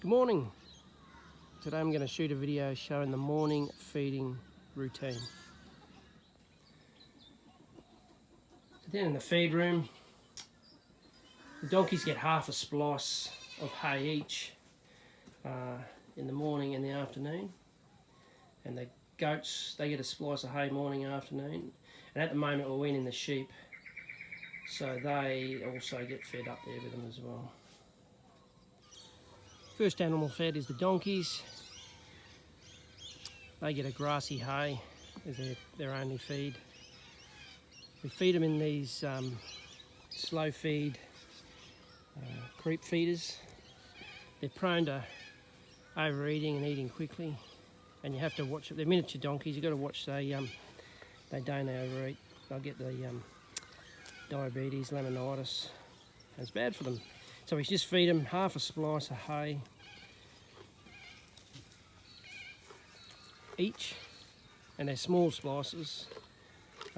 Good morning. Today I'm going to shoot a video showing the morning feeding routine. So down in the feed room, the donkeys get half a splice of hay each in the morning and the afternoon, and the goats, they get a splice of hay morning and afternoon, and at the moment we're weaning the sheep, so they also get fed up there with them as well. First animal fed is the donkeys. They get a grassy hay as their only feed. We feed them in these slow feed creep feeders. They're prone to overeating and eating quickly, and you have to watch it. They're miniature donkeys. You've got to watch they don't overeat. They'll get the diabetes, laminitis, and it's bad for them. So we just feed them half a splice of hay each, and they're small splices,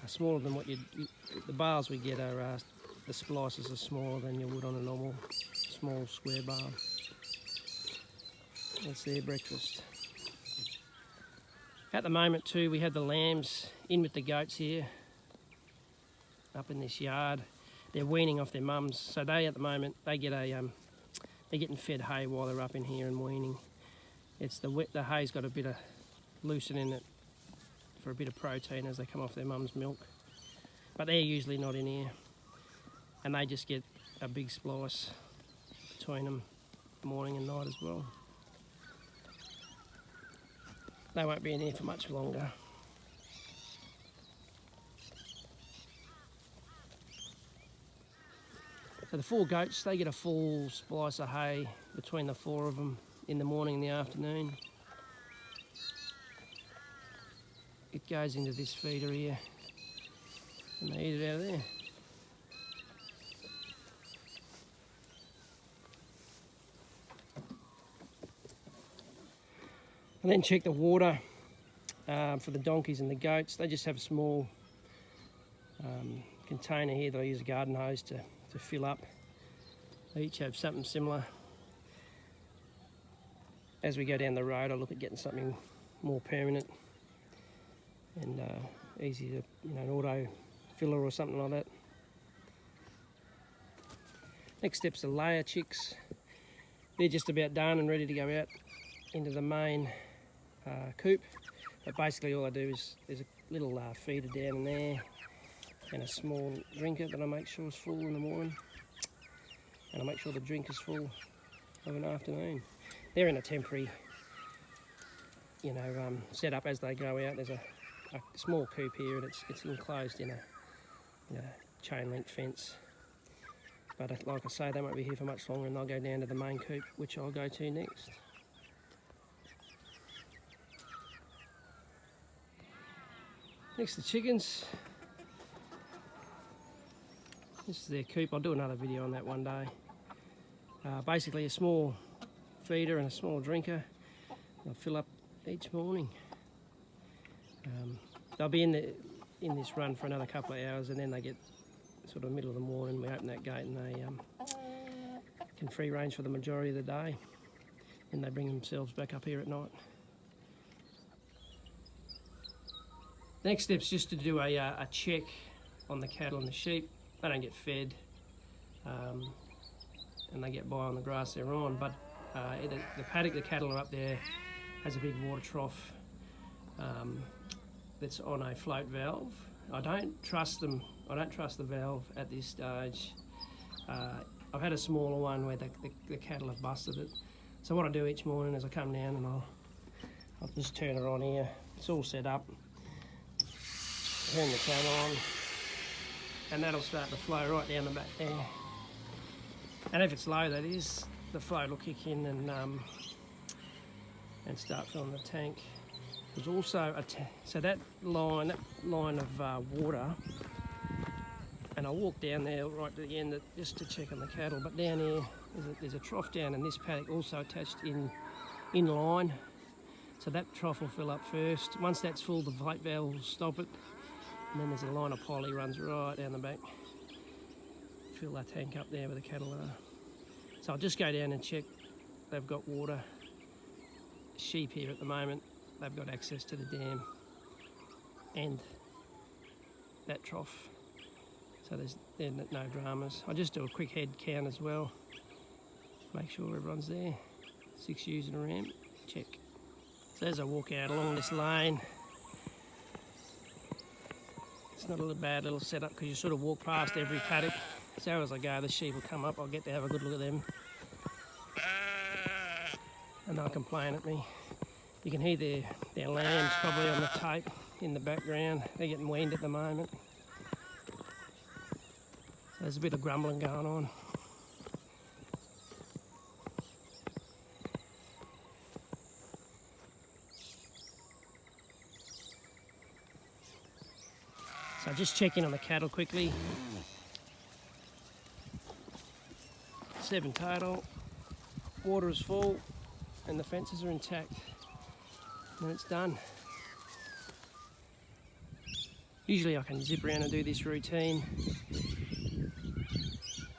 smaller than what the bars we get are. The splices are smaller than you would on a normal small square bar. That's their breakfast. At the moment too, we have the lambs in with the goats here, up in this yard. They're weaning off their mums, so they at the moment they get they're getting fed hay while they're up in here and weaning. It's the hay's got a bit of lucerne in it for a bit of protein as they come off their mum's milk, but they're usually not in here, and they just get a big splice between them morning and night as well. They won't be in here for much longer. So the 4 goats, they get a full splice of hay between the 4 of them in the morning and the afternoon. It goes into this feeder here, and they eat it out of there. And then check the water for the donkeys and the goats. They just have a small container here that I use a garden hose to fill up. They each have something similar. As we go down the road, I look at getting something more permanent and easy to, an auto filler or something like that. Next step's the layer chicks. They're just about done and ready to go out into the main coop. But basically all I do is there's a little feeder down in there and a small drinker that I make sure is full in the morning, and I make sure the drink is full of an afternoon. They're in a temporary setup as they go out. There's a small coop here, and it's enclosed in a chain link fence, but like I say, they won't be here for much longer, and I'll go down to the main coop, which I'll go to next. Next, the chickens. This is their coop. I'll do another video on that one day. Basically a small feeder and a small drinker. They'll fill up each morning. They'll be in this run for another couple of hours, and then they get sort of middle of the morning, we open that gate and they can free range for the majority of the day, and they bring themselves back up here at night. Next step's just to do a check on the cattle and the sheep. They don't get fed, and they get by on the grass they're on, but the paddock the cattle are up there has a big water trough that's on a float valve. I don't trust them. I don't trust the valve at this stage. I've had a smaller one where the cattle have busted it. So what I do each morning is I come down and I'll just turn it on here. It's all set up. Turn the tanner on, and that'll start to flow right down the back there. And if it's low, that is, the flow will kick in and start filling the tank. There's also so that line of water, and I'll walk down there right to the end just to check on the cattle. But down here, there's a trough down in this paddock also attached in line. So that trough will fill up first. Once that's full, the float valve will stop it. And then there's a line of poly runs right down the back. Fill that tank up there where the cattle are. So I'll just go down and check they've got water. Sheep here at the moment, they've got access to the dam and that trough, so there's no dramas. I'll just do a quick head count as well, make sure everyone's there. 6 ewes and a ram, check. So as I walk out along this lane, it's not a bad little setup because you sort of walk past every paddock. So as I go, the sheep will come up, I'll get to have a good look at them and they'll complain at me. You can hear their lambs probably on the tape in the background. They're getting weaned at the moment. So there's a bit of grumbling going on. So just checking on the cattle quickly. 7 total. Water is full and the fences are intact. And it's done. Usually I can zip around and do this routine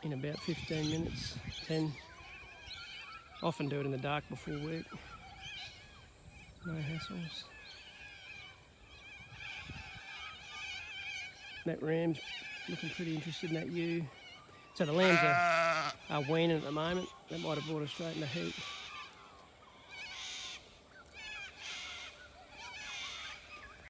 in about 15 minutes, 10. Often do it in the dark before work. No hassles. That ram's looking pretty interested in that ewe. So the lambs are weaning at the moment. That might have brought her straight in the heat.